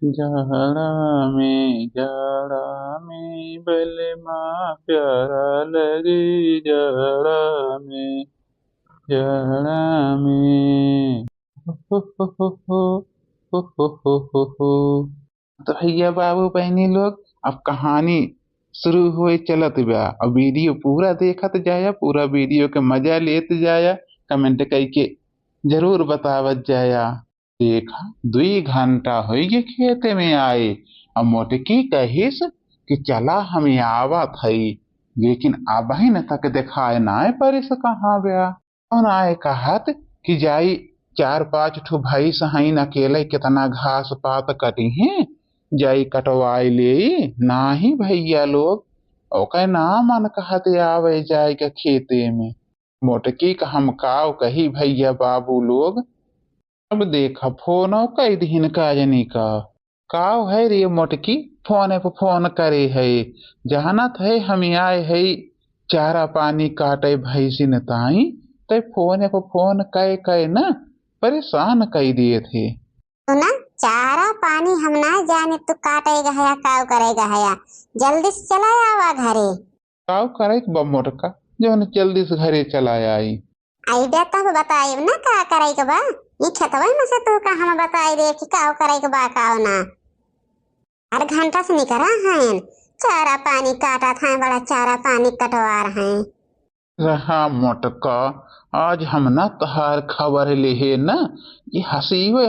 जाड़ा में बलमा प्यारा लगे जाड़ा में हो हो हो हो हो हो हो हो। तो भैया बाबू बहनी लोग, अब कहानी शुरू हुए चलत बा। अब वीडियो पूरा देखत जाया, पूरा वीडियो के मजा लेत जाया, कमेंट करके जरूर बतावत जाया। देखा 2 घंटा हो गए खेते में आए। अब मोटकी कहिस कि चला हम आवत हई, लेकिन अब ही न तक दिखाए ना परिस कहाँ गया। और आए कहत कि जाई 4-5 ठो भैंस हईन, अकेले कितना घास पात कटी है, जाई कटवाई ले। नाही भैया लोग, ओके ना मन कहते आवे जाए के खेते में। मोटकी का हम काव कही भैया बाबू लोग। अब देखा फोन कई दिन का जनी काव है रे मोटकी, फोन पे फोन करे है। जहानत है हम आए है चारा पानी काटे भैंसिन ताई, ते फोन पे फोन कह कह न परेशान कर दिए थे। तो ना चारा पानी हम ना जाने तू काटेगा है काव करेगा है, जल्दी से चला आवा घरे। काव करे बा मोटका, जो जल्दी से घरे चला आई। आइडिया तब बताई ना का करे के बा, ये खेतवा में से तू का हम बताई दे कि काव करे के बा काव ना। हर घंटा से निकरा हैं, चारा पानी काटा था, बड़ा चारा पानी कटवा रहे हैं। रहा मोटका, आज हम ना तहार खबर ले है ना, ये हसीवे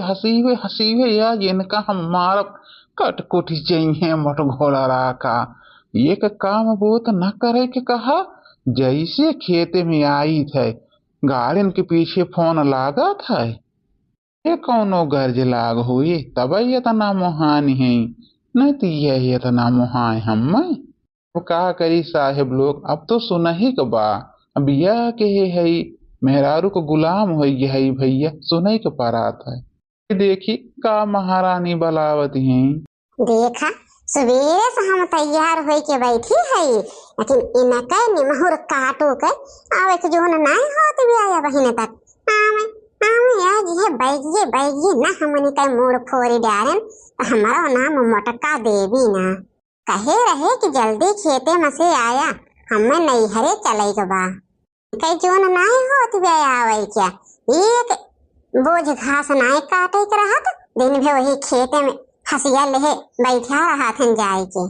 आज इनका हम मारब कटकुटी चाहिए मोट घोड़ा राका। एक काम बहुत न करे के कहा, जैसे खेते में आई थे गाड़िन के पीछे फोन लागा था, ये कौनो गर्ज लाग हुई तब ये तना मोहान है, नहीं तो ये तना मोहाय हम। तो का करी साहेब लोग, अब तो सुना ही के बा। अब यह के है मेहरारू को गुलाम हो गया है भैया, सुनई के पारा था। देखी का महारानी बलावत है। देखा सवेरे से हम तैयार होई के बैठी है, लेकिन इनका निमहुर काटो के आवे के जोन नहीं होत भी आया बहिन तक। आवे आवे आज ये बैगिए ना हमनी का मोड़ फोड़ी डारन, तो हमारा नाम मोटका देवी ना कहे रहे कि जल्दी खेते में से आया, हमें नहीं हरे चले के बा। कई जोन नहीं होत भी आवे क्या, एक बोझ घास नहीं काटे के रहत, दिन भर वही खेते में हसिया लेहे बैठा रहा थे जाए के।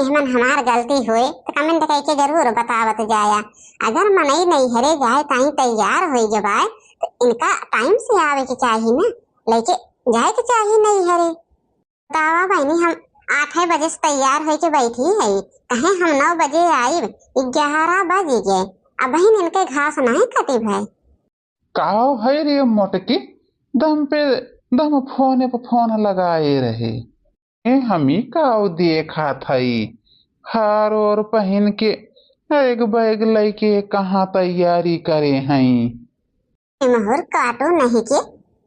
मन हमार गलती हुए तो कमेंट करके जरूर बतावत जाया। अगर मनई नहीं हरे जाए ताई तैयार हो जब आए तो इनका टाइम से आवे के चाहिए ना, लेके जाए के चाहिए नहीं हरे। बतावा बहनी, हम 8 बजे से तैयार हो के बैठी है, कहे हम 9 बजे आई, 11 बज गए, अब बहन इनके घास नहीं कटी भाई। काव है रे मोटकी, दम पे दम फोन पे फोन लगाए रहे। हम ही काव देखा थई हार और पहन के एक बैग लेके कहाँ तैयारी करे हैं। मोहर काटो नहीं के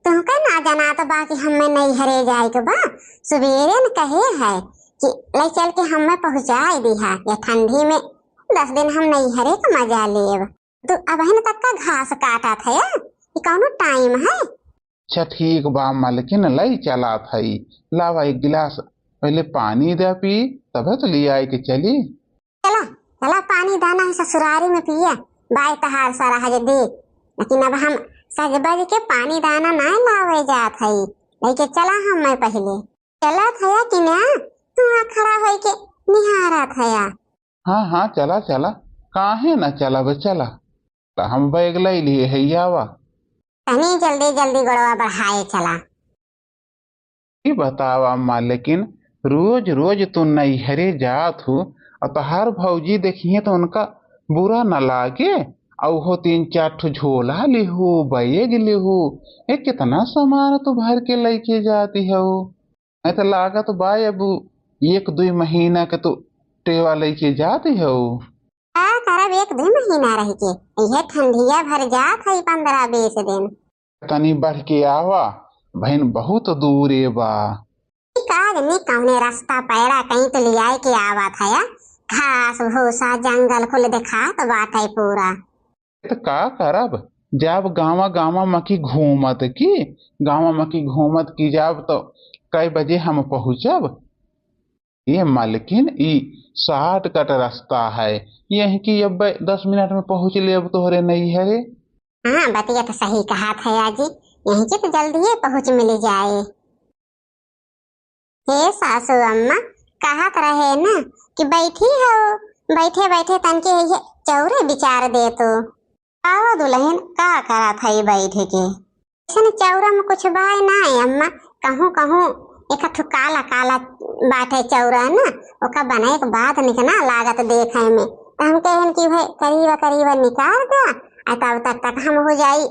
तुमका ना जाना तो बाकी हमें नहीं हरे जाए के बा, सवेरे न कहे है कि ले चल के हमें पहुंचाई दिहा, या ठंडी में 10 दिन हम नहीं हरे का मजा लेब। तो अब है तक का घास काटा था या ये कौनो टाइम है। अच्छा ठीक बा मालकिन, लई चला थई, लावा एक गिलास पहले पानी दे पी, तब तो ले आए के चली। चला चला पानी दाना है ससुरारी में पिया, बाय तहार सारा है दे, लेकिन अब हम सज बज के पानी दाना ना लावे जात है, लेके चला हम मैं पहले चला थया कि ना तू खड़ा होई के निहारा थया। हाँ चला चला, काहे ना चला बे चला, तो हम बैग ले लिए है आवा। तनी जल्दी जल्दी गड़वा बढ़ाए चला। ये बतावा मालकिन, रोज रोज तो नैहरे जात हो और तहार भौजी देखिए तो उनका बुरा न लागे, और हो 3-4 ठो झोला लेहू बैग लेहू, ये कितना सामान तो भर के लेके जाती है। नहीं तो लागत बाय अब 1-2 महीना के तो टेवा लेके जाती है। करब 1-2 महीना रह के, यह ठंडिया भर जात है 15-20 दिन। तनी बढ़ के आवा बहन, बहुत दूर बा। कागनी कौने रास्ता पैरा कहीं तो लियाए के आवा था या, घास भूसा जंगल खुल दिखा तो बात है पूरा। तो का करब, जब गाँव गाँव मकी घूमत की, गाँव मकी घूमत की जब तो कई बजे हम पहुँचब? ये मालकिन ई शॉर्टकट रास्ता है, यही कि अब 10 मिनट में पहुँच ले अब तोहरे नहीं है रे। हाँ बतिया तो सही कहा था आजी, यहीं के तो जल्दी ही पहुँच मिल जाए। हे सासू अम्मा कहत रहे ना कि बैठी हो, बैठे बैठे तनके ये चौरे विचार दे तो आवा दुल्हन का करा था ये बैठ के ऐसे चौरा में कुछ बाय ना है अम्मा, कहूँ कहूँ एक काला काला बाटे चौरा ना ओका बनाए के बाद निकना लागत देखे में, तो हम कहें कि भाई करीबा करीबा निकाल दिया और तब तक हम हो जाई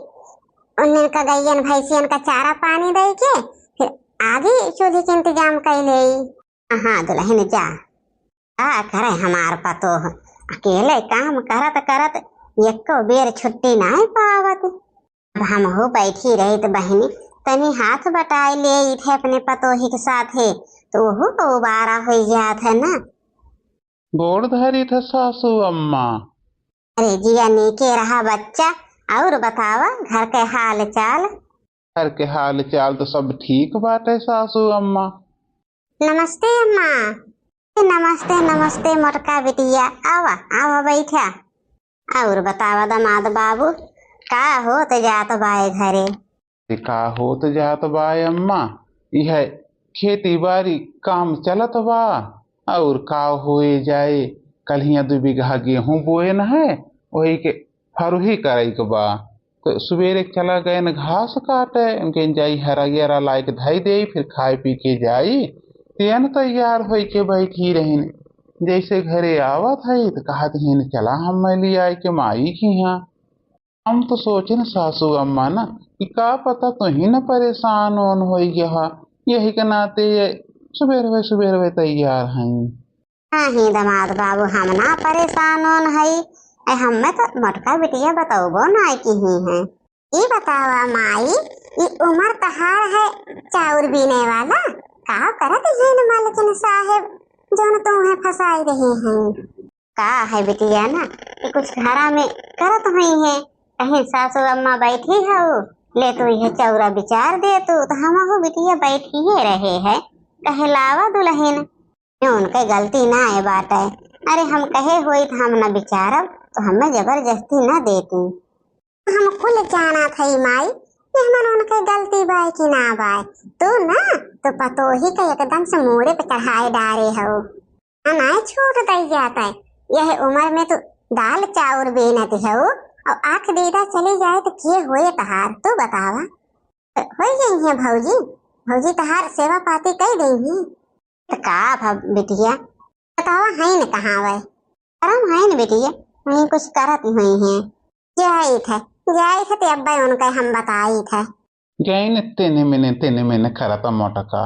उन्हें का गैयन भैंसियन का चारा पानी दे के फिर आगे चूल्हे के इंतजाम कर ले। हाँ दुल्हन जा आ करे हमार पतो अकेले काम करत करत एको बेर छुट्टी नहीं पावत। अब हम हो बैठी रही तो बहनी तनी हाथ बटाई ले थे अपने पतोही के साथ है तो वो तो उबारा हो जात है ना। गोड़ धरी थे सासू अम्मा। अरे जिया नीके रहा बच्चा, और बतावा घर के हाल चाल? घर के हाल चाल तो सब ठीक बात है सासू अम्मा। नमस्ते अम्मा। नमस्ते नमस्ते मोटका बिटिया, आवा आवा बैठा। और बतावा दामाद बाबू का हो तो जात बाए घरे? का हो तो जात बाए अम्मा, यह खेती बाड़ी काम चलत बा और का होए जाए, कल ही 2 बीघा गेहूं बोए न है वही के फरुही करे के बा, तो सवेरे चला गए न घास काटे उनके जाई हरा गेरा लाई के धई दे फिर खाए पी के जाई तेन तैयार हो के बैठी रहीन। जैसे घरे आवत है तो कहत हिन चला हम मैली आए के माई की यहाँ। हम तो सोचे न सासू अम्मा ना कि का पता तो ही न परेशान होन हो गया, यही के नाते सुबेर वे तैयार हैं। नहीं दामाद बाबू हम ना परेशान होन है, हमें तो मोटका बिटिया बताओ ना की ही है। ये बतावा माई ये उम्र तहार है चाउर बीने वाला का करत है न मालकिन साहेब जोन तुम्हें फंसाई रहे हैं? का है बिटिया ना कि कुछ घरा में करत हुई है, कहीं सासू अम्मा बैठी है ले तो यह चौरा विचार दे तो हम हो बिटिया बैठी ही रहे है कहलावा दुल्हन उनके गलती ना है बात है। अरे हम कहे हुई तो हम न विचारब तो हमें जबरदस्ती न देती, हम खुल जाना था माई कि हमन उनके गलती बाय कि ना बाय, तू ना तो पतोही का एकदम से मोड़े पे चढ़ाए डारे हो नहीं छूट दे जाता है। यह उम्र में तो दाल चाउर बेनत हो और आँख दीदा चली जाए तो किए हुए तहार तू बतावा हो गई है भौजी, भौजी तहार सेवा पाती कई देंगी तो का बिटिया बतावा है न कहाँ वह करम है न बिटिया वही कुछ करत हुई है जाई थे तो अब्बा उनका हम बताई थे जैन तेने मैंने खरा मोटका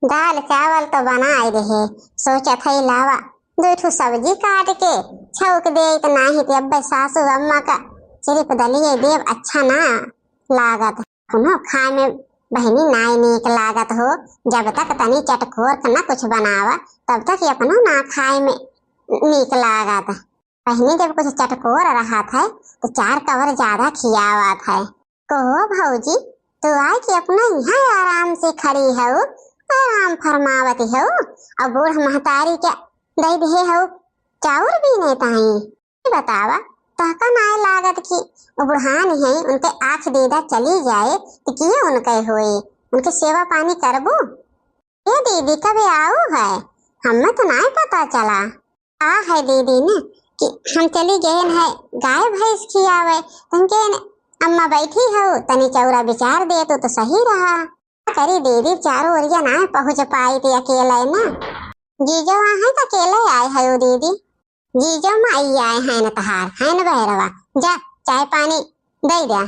दाल चावल तो बनाए रहे, सोचा था लावा 2 सब्जी काट के छौक दे तो नहीं तो अब्बा सासू अम्मा का सिर्फ दलिए देव अच्छा ना लागत हो खाए में बहनी नाई नीक लागत हो, जब तक तनी चटकोर का न कुछ बनावा तब तक अपनो ना खाए में नीक लागत। बहनी जब कुछ चटकोर रहा था तो 4 कवर ज्यादा खियावा था। कहो भौजी तो आए कि अपना यहाँ आराम से खड़ी है आराम फरमावती हो और बूढ़ महतारी क्या दे दे हो चाउर भी नहीं ताई बतावा तहका नाय लागत की बुढ़ान है उनके आँख दीदा चली जाए तो किए उनके होए उनके सेवा पानी करबो। ये दीदी कभी आओ है हमें तो नहीं पता चला आ है दीदी ने कि हम चली गए है गाय भैंस खियावे तनके अम्मा बैठी हो तनी चौरा विचार दे तो सही रहा करी दीदी चारों ओरिया ना पहुँच पाई थी अकेले ना। जीजो है तो अकेले आए है दीदी, जीजो माई आए हैं न तहार है न बहरवा जा चाय पानी दे दिया।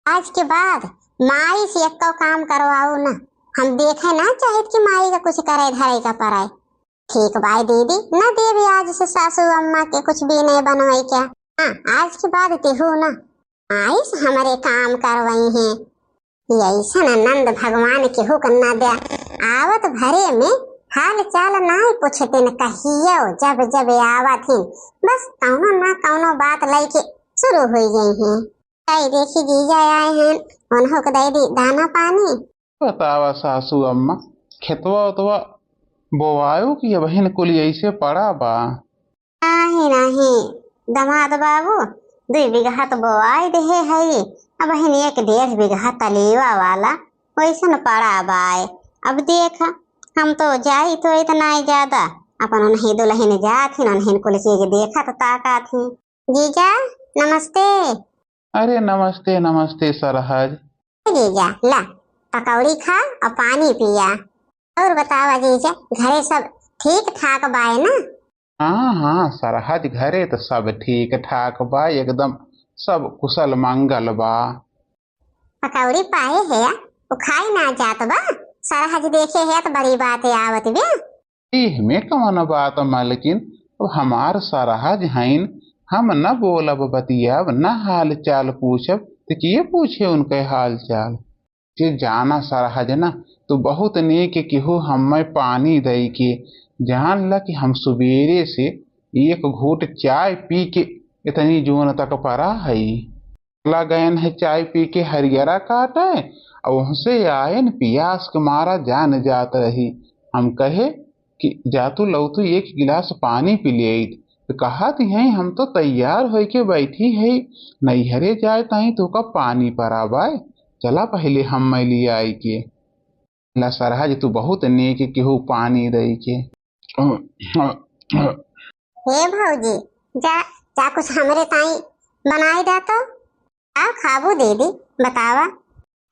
आज के बाद माई से एक काम करवाओ ना, हम देखे ना चाहे कि माई का कुछ करे धरे का पराए। ठीक भाई दीदी न देवी आज से सासू अम्मा के कुछ भी नहीं बनवाई क्या। हाँ आज के बाद तेहू ना आई से हमारे काम करवाई हैं, ऐसा नंद भगवान केहू करना दे आवत भरे में हाल चाल नहीं पूछते न कहियो जब जब आवत हैं बस कौनो ना कौनो बात लेके शुरू हो गई हैं। कई देखी जीजा आए हैं उन्हों को दे दी दाना पानी। बतावा सासू अम्मा खेतवा उतवा बोवायो कि बहिन कुल ऐसे पड़ा बा। नाही नाही दमाद बाबू, 2 बीघा तो बोआई देहे हई, अब बहिन 1-1.5 बीघा तलेवा वाला वैसन पड़ा बाय। अब देख हम तो जाई तो इतना ही ज्यादा अपन उन्हीं दुल्हन जात ही उन्हीं कुल चीज देखा तो ताका थी। जीजा नमस्ते। अरे नमस्ते नमस्ते सरहज। जीजा ला पकौड़ी खा और पानी पिया। और बतावा जीजा, घरे सब ठीक ठाक बाय ना? हाँ हाँ सरहज, घरे तो सब ठीक ठाक बा, एकदम सब कुशल मंगल बा। पकौड़ी पाए है वो खाई ना जात बा, सरहज देखे है तो बड़ी बात है आवत बे। इह में कौन बात मालकिन, अब हमार सरहज हईन, हम न बोलब बतियाब न हाल चाल पूछब तो किए पूछे उनके हाल चाल। जे जाना सरहज ना तो बहुत नेक केहू हमें पानी दई के जान ला कि हम सुबेरे से 1 घूट चाय पी के इतनी जोन तक पड़ा हई। गयन है चाय पी के हरियरा काटे और वहां आए न पियास के मारा जान जात रही। हम कहे कि जातू लौतू 1 गिलास पानी पी ले, तो कहा है हम तो तैयार हो के बैठी है, नैहरे जाए तही तो का पानी परा बाय, चला पहले हम मैं लिया आई के। ला सरहज तू बहुत नेक केहू पानी दई के। हे भौजी, जा जा कुछ हमरे ताई बनाई दा तो आओ खाबू दीदी बतावा।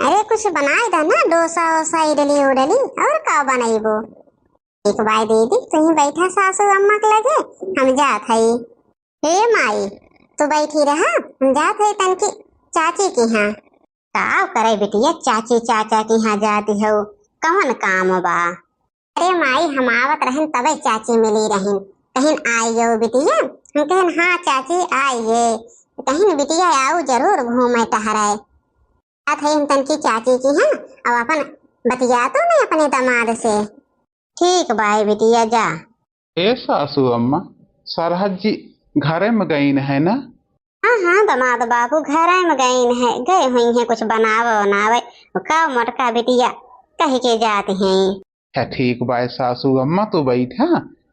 अरे कुछ बनाई दा ना, डोसा ओसा इडली उडली और का बनाईबो। एक बार दीदी तुम बैठा सासू अम्मा के लगे, हम जात हई। हे माई तू बैठी रहा, हम जात हई तनकी चाची के यहाँ। का करे बिटिया, चाची चाचा के यहाँ जाती हो, कौन काम बा? अरे माई हम आवत रहन तबे चाची मिली रहन, कहीं आइयो बिटिया? हम कहन हाँ चाची आइए, कहीं बिटिया आओ जरूर घूमे टहराए। बात है हम तनकी चाची की हैं और अपन बतिया तो नहीं अपने दामाद से। ठीक बाई बिटिया जा। ए सासू अम्मा, सरहज जी घरे में गई है ना? हाँ हाँ दामाद बाबू घर में गए हुई हैं कुछ बनावे बनावे, का मोटका बिटिया कह के जाते हैं। ठीक बाय सासू अम्मा तो बैठा,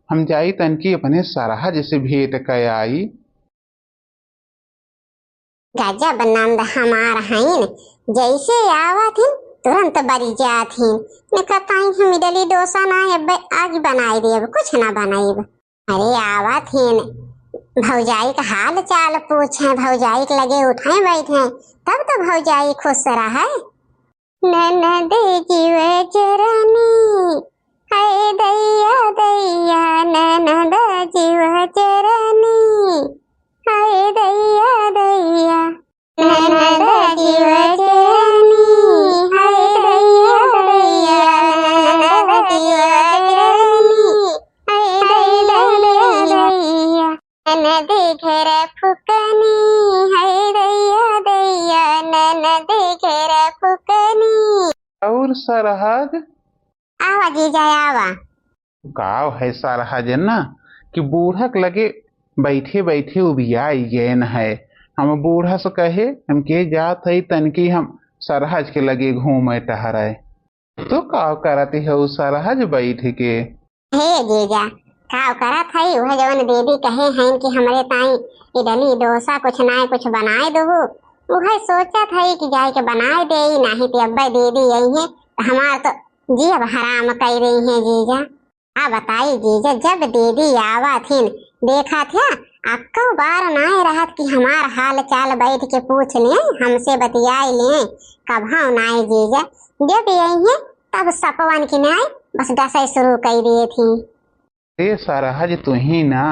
हम जाई तनकी अपने सरहज से भेंट कर आई। गजब नंद हमार हईन, जैसे आवत हिन तुरंत बरी जात हिन। ने कताई हम इडली डोसा ना आज बनाई देब, कुछ ना बनाईब। अरे आवत हिन भौजाई का हाल चाल पूछे, भौजाई के लगे उठाए बैठे, तब तो भौजाई खुश रहा। ननद जीव चरनी हाय दैया दैया, ननद जीव चरनी हाय दैया दैया, ननद जीव चरनी हाय दैया दैया, ननद जीव चरनी हाय दैया दैया, ननद घर फुकनी हाय दैया दैया, ननद घर फुकनी। और सरहज आवा जीजा आवा। गाँव है सरहज ना कि बूढ़क लगे बैठे बैठे उबियाई गए न है। हम बूढ़ा से कहे हम के जात है तनकी हम सरहज के लगे घूमे टहराए, तो का करती है उस सरहज बैठ के। हे जीजा का करत हई, वह जवन दीदी कहे हैं कि हमरे ताई इडली डोसा कुछ ना कुछ बनाए दो, वह सोचत हई कि जाए के बनाए दे, नहीं तो अब्बा दीदी यही है हमार तो जी अब हराम कर रही है। जीजा आ बताई जीजा, जब दीदी आवा थीन देखा था अक्को बार ना रहत कि हमार हाल चाल बैठ के पूछ लिए, हमसे बतियाई लिए, कभा नाई जीजा। जब यही है तब सपवन की नाई बस डसे शुरू कर दिए थी। ए सरहज तू ही ना,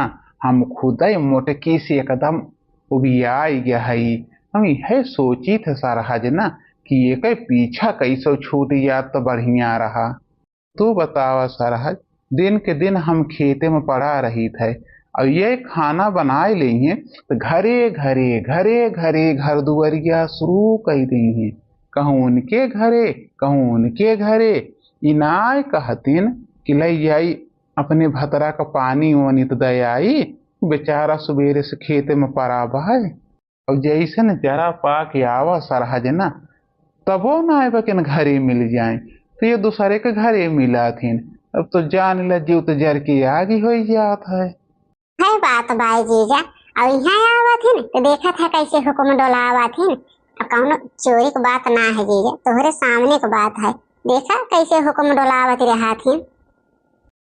हम खुद मोटकी से एकदम उबियाई गया है। हम यह सोची थे सरहज ना कि एक पीछा कैसे छूट गया तो बढ़िया रहा। तू बतावा सरहज, दिन के दिन हम खेते में पड़ा रही थे और ये खाना बनाए ले हैं तो घरे घरे घरे घरे घर दुआरिया शुरू कर दी हैं, कहूँ उनके घरे कहूँ उनके घरे। इनाय कहतीन कि लई आई अपने भतरा का पानी वानी तो दे आई, बेचारा सवेरे से खेते में पड़ा बहा और जैसे न जरा पा के आवा सरहज ना तबो ना आए कि घरे मिल जाए। तो ये दूसरे के घरे मिला थीन। अब तो जान ला जीव तो जर के आगे हो जात है। बात बाई जीजा, अब यहाँ आवत है तो देखा था कैसे हुक्म डोलावत है। अब कौनो चोरी की बात ना है जीजा, तोहरे सामने की बात है। देखा कैसे हुक्म डोलावत रहा थी।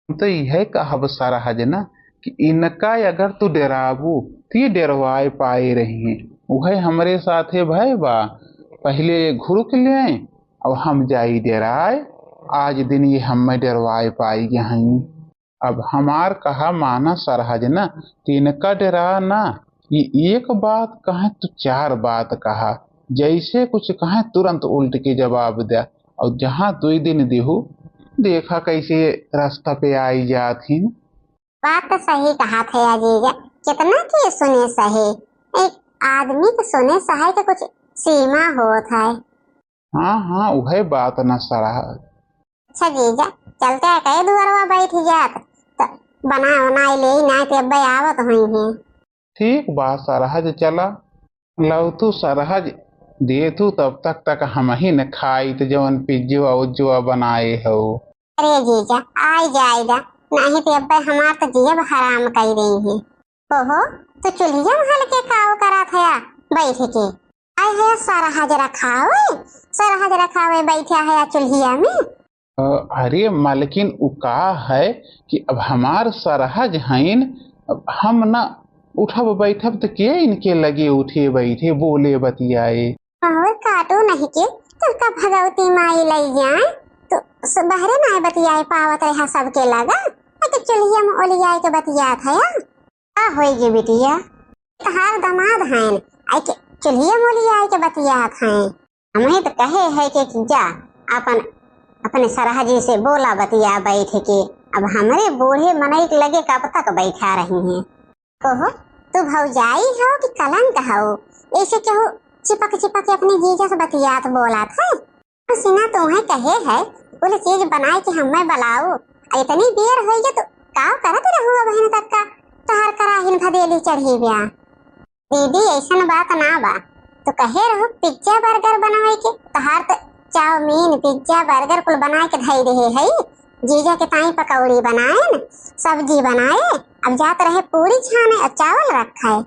तो यह कहब सरहज ना कि इनका अगर तू डराबू तो ये डरवाए पाए रही हैं। वह हमारे साथे भय बा, पहले घुरुक ले और हम जाई डराए। आज दिन ये हमें डरवाए पाई यहीं। अब हमार कहा माना सरहज ना, इनका डरा ना। ये एक बात कहे तो चार बात कहा, जैसे कुछ कहे तुरंत उल्ट के जवाब दे। और जहाँ 2 दिन देहू देखा कैसे रास्ता पे आई जाती। बात तो सही कहा थे अजीजा, कितना के सुने सहे। एक आदमी के सुने सहे के कुछ सीमा होत है। हाँ हाँ वह बात न सरहज। अच्छा जीजा, चलते है कई दुआरवा बैठ जात तो बना बनाई ले ना ते अब्बे आवत हुई है। ठीक बात सरहज, चला लव तू सरहज दे तू तब तक हम ही न खाई तो जवन पिज्जुआ उज्जुआ बनाए हो। अरे जीजा आई जाएगा, नहीं तो अब्बे हमार तो जेब हराम कर रही है। ओहो तो चुल्हिया महल के काव करा था बैठ के। आए है सरहज रखावे, सरहज रखावे बैठा है चुल्हिया में। अरे मालकिन उका है कि अब हमार सरहज हैं। अब हम न उठब बैठब तो के इनके लगे उठे बैठे बोले बतियाए। और काटो नहीं के तुमका भगवती माई लई जाए तो बहरे ना बतियाए पावत रहा सबके लगा। तो चुल्हिया में ओलियाए के बतिया था आ होई बिटिया तहार दामाद हैं आई के चुल्हिया में ओलियाए के बतिया था। हमें तो कहे है कि जा अपन अपने सरहजी से बोला बतिया बैठ के। अब हमारे बूढ़े मनई के लगे कब तक बैठा रही हैं। कहो तू भौजाई हो कि कलंक हो, ऐसे क्यों चिपक चिपक के अपने जीजा से बतियात बोला था। सिना तुम्हें कहे है बोले चीज बनाए कि हमें बलाओ। इतनी देर हो गई तो काव करत रहू बहन तक का तहर कराहिन भदेली चढ़ी ब्या। दीदी ऐसा बात ना बा तो कहे रहो पिज्जा बर्गर बनाए के तहार तो चाउमीन पिज्जा बर्गर कुल बना के धई रहे है। जीजा के ताई पकौड़ी बनाए न सब्जी बनाए, अब जात रहे पूरी छाने और चावल रखा है।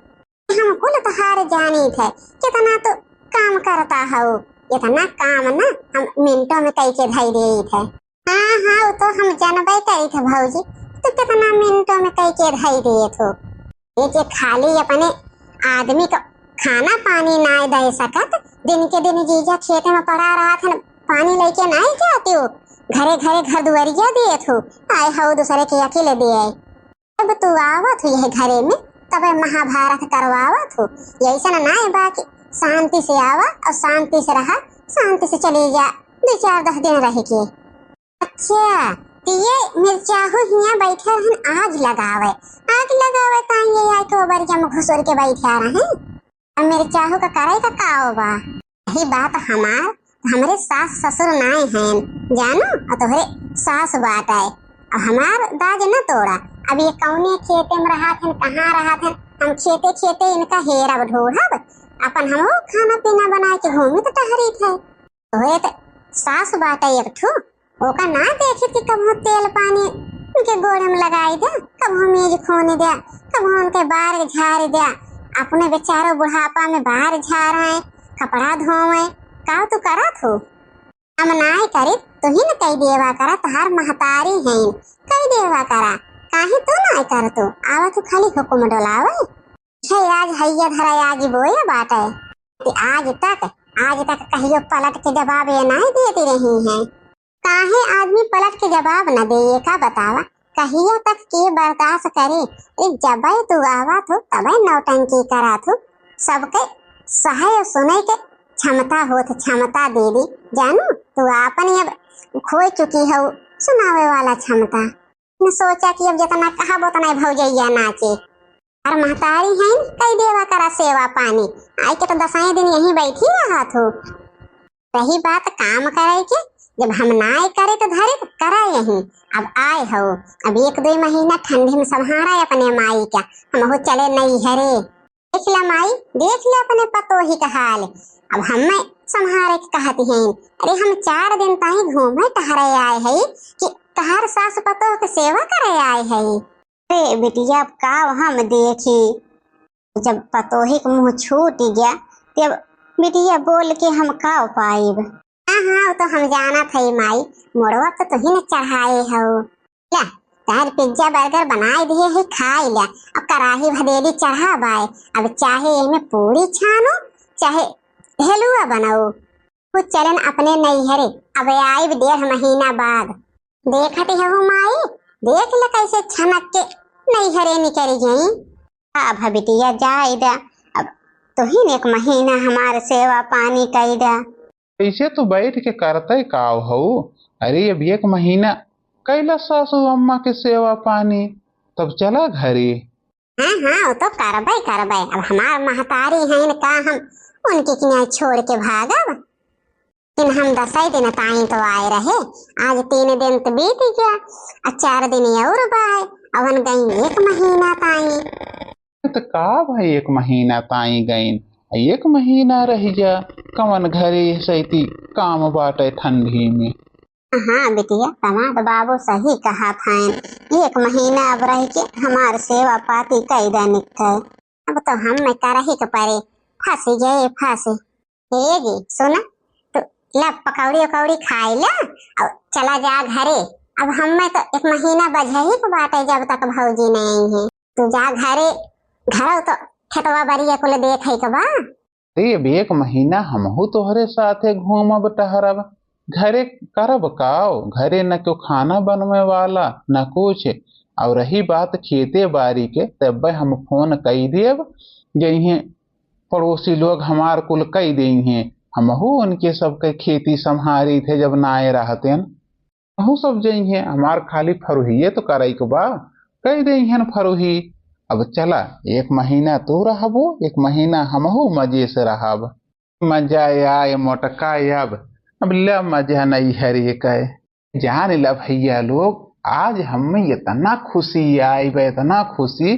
हम कुल तहार जानी थे कितना तो काम करता हो, इतना काम ना हम मिनटों में कई के धई रही थे। हाँ हाँ तो हम जानबे करी थे भौजी, तो कितना मिनटों में कई के धई दिए थे। ये जे खाली अपने आदमी को खाना पानी ना दे सकत, दिन के दिन जीजा खेत में पड़ा रहा था, पानी लेके नहीं जाती हो, घरे घरे घर दुआरिया दिए थे। आए हो दूसरे के अकेले दिए। अब तू आवत हुई है घरे में तब महाभारत करवावत हो। ऐसा ना बाकी शांति से आवा और शांति से रहा, शांति से चली जा 2-4-10 दिन रह के। अच्छा तो ये मिर्चाहू हिया बैठे रहन आग लगावे ताई ये आई को बरिया में घुसर के बैठा रहे। अब मिर्चाहू का करे का काओ बा। यही बात हमारे सास ससुर नाए हैं जानो, और तोहरे सास बात है और हमार दाज न तोड़ा। अब ये कौने खेते में रहा थे कहाँ रहा थे, हम खेते खेते इनका हेरब ढूंढब अपन हम खाना पीना बना के घूमी तो टहरी थे। तोहरे तो सास बात है एक ठू ओका ना देखी कि कब तेल पानी उनके गोड़े में लगाई दे, कब मेज खोने दे, कब उनके बाहर झाड़ दे। अपने बेचारों बुढ़ापा में बाहर झाड़े कपड़ा धोवे का तू करा थो। हम नाई करे तो ही न कई देवा करा तहार महतारी हैं कई देवा करा काहे तो नाई कर तो आवा तू खाली हुक्म डोलावे है। आज हैया धरा आगे बोए बात है आज तक कहियो पलट के जवाब ये नहीं देती रही हैं। काहे आदमी पलट के जवाब न दे का बतावा, कहिया तक के बर्दाश्त करे। एक जब तू आवा थो तब नौटंकी करा थो, सबके सहाय सुने के क्षमता होत क्षमता दे दी जानू। तू आपन अब खो चुकी हो सुनावे वाला क्षमता। न सोचा कि अब जितना कहा उतना भौजैया नाचे और महतारी हैं कई देवा करा सेवा पानी। आई के तो 10 दिन यहीं बैठी रहा थो। रही बात काम करे के, जब हम नाय करे तो धरे तो करा यहीं। अब आए हो अब 1-2 महीना ठंडी में संभारा अपने माई क्या हम हो चले नहीं हरे देख ला माई, देख ले अपने पतोही का हाल। अब हमें संहारे के कहती हैं, अरे हम 4 दिन ताई घूमे टहरे आए है कि तहार सास पतोह के सेवा करे आए है। अरे बिटिया अब का हम देखी, जब पतोही के मुंह छूट गया तब बिटिया बोल के हम का पाइब। हाँ हाँ तो हम जाना थई माई, मोड़वा तो तुही ने चढ़ाए हो। ला तार पिज्जा बर्गर बनाए दिए है, खाई ला। अब कढ़ाई भदेली चढ़ा बाए, अब चाहे इनमें पूरी छानो चाहे हलवा बनाओ। कुछ चलन अपने नैहरे अब आई 1.5 महीना बाद। देखती है माई, देख ले कैसे छनक के नैहरे निकल गई। अब बिटिया जाए दा, अब तुही ने 1 महीना हमारे सेवा पानी कई दा। ऐसे तो बैठ के करते काव हो। अरे अब 1 महीना कैला सासू अम्मा के सेवा पानी, तब चला घरे। हाँ हाँ वो तो करबे करबे, अब हमार महतारी है का हम उनके किनारे छोड़ के भागब। लेकिन हम 10 दिन ताई तो आए रहे, आज 3 दिन तो बीत गया, और 4 दिन और बाए, अवन गई 1 महीना ताई। तो का भाई 1 महीना ताई गईन, 1 महीना रह जा कवन घरे सैती काम बाटे ठंडी में। हाँ बिटिया तमाद बाबू सही कहा था, 1 महीना अब रह के हमार सेवा पाती कई दैनिक है। अब तो हम में करही के परे फंसी गए फंसे। हे जी सुना, तो ला पकौड़ी उकौड़ी खाई ला और चला जा घरे। अब हम में तो 1 महीना बजही के बाटे जब तक भौजी नहीं आई है। तू जा घरे, घर तो खेतवा बरिया कुल देख है कबा। अब 1 महीना हमहू तोहरे साथे घूमब टहरब, घरे करब काओ। घरे न क्यों खाना बनवे वाला न कुछ। और रही बात खेते बाड़ी के, तब हम फोन कई देब, जइहे पड़ोसी लोग हमार कुल कई देंगे। हमहू उनके सबके खेती संभारी थे जब नाए रहते, हमहू सब जइहे। हमार खाली फरुहिये तो करई के बा, कई देंगे फरुही। अब चला 1 महीना तू रहबो, 1 महीना हमहू मजे से रहब। मजा आए मोटका अब ल मजा नहीं हरे कहे। जान ला भैया लोग, आज हमें इतना खुशी आई, इतना खुशी,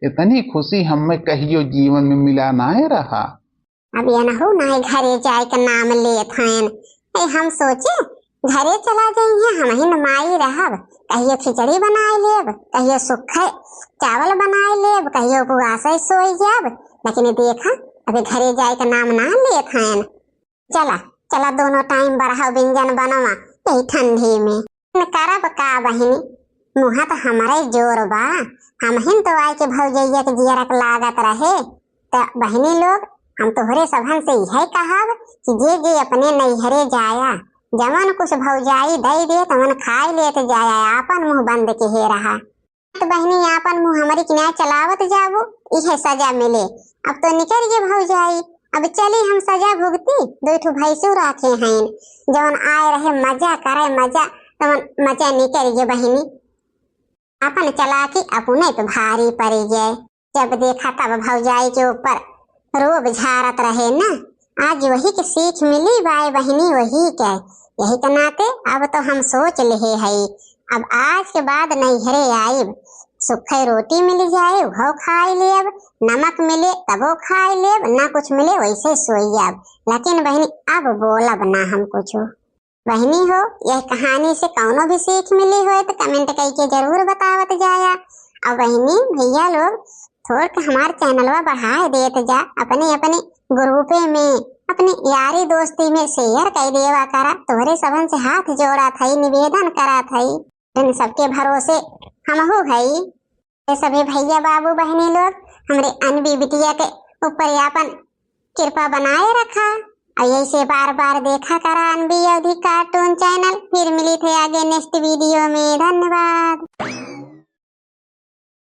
इतनी खुशी हमें कहियो जीवन में मिला ना रहा। अब ये न हो ना घरे जाए का नाम लेत हैं, हम सोचे घरे चला जाइए, हम ही नमाई रहब, कहियो खिचड़ी बनाए लेब, कहियो सूखे चावल बनाए लेब, कहियो उपवास सोई जाब। लेकिन देखा अभी घरे जाए का नाम ना लेत हैं। चला चला दोनों टाइम बरहा व्यंजन बनवा यही ठंडी में। करब का बहिनी, मुहा तो हमारे जोर बा, हम हिन तो आए के भौजैया के जियरक लागत रहे। तो बहिनी लोग हम तोहरे सबहन से यही कहब कि जे अपने नैहरे जाया, जवन कुछ भौजाई दे दे तवन खाई लेत जाया, आपन मुंह बंद के हे रहा। तो बहिनी आपन मुंह हमारी किनारे चलावत जाबो, इहे सजा मिले। अब तो निकल गए भौजाई, अब चली हम सजा भुगती। 2 भैंसू रखे हैं, जवन आए रहे मजा करे मजा, तवन मजा निकल गए बहिनी। अपन चला के अपने तो भारी पड़ी गए। जब देखा तब भौजाई के ऊपर रोब झारत रहे ना। आज वही के सीख मिली बाई बहिनी, वही के यही के नाते अब तो हम सोच ले है, अब आज के बाद नैहरे आइब, सूखे रोटी मिल जाए वो खाई लेब, नमक मिले तबो खाई लेब, ना कुछ मिले वैसे सोई जाब। लेकिन बहनी अब बोलब ना हम कुछ। बहनी हो यह कहानी से कौनो भी सीख मिली हो तो कमेंट करके जरूर बतावत जाया। और बहनी भैया लोग थोड़ के हमारे चैनलवा बढ़ाए देते जा, अपने अपने ग्रुपे में अपनी यारी दोस्ती में शेयर कर देवा करा। तोहरे सबन से हाथ जोड़ा था, निवेदन करा था, इन सबके भरोसे हम हो गई। ये सभी भैया बाबू बहनी लोग हमारे अनबी बिटिया के ऊपर यापन कृपा बनाए रखा और ऐसे बार बार देखा करा अनबी अवधि कार्टून चैनल। फिर मिली थे आगे नेक्स्ट वीडियो में। धन्यवाद।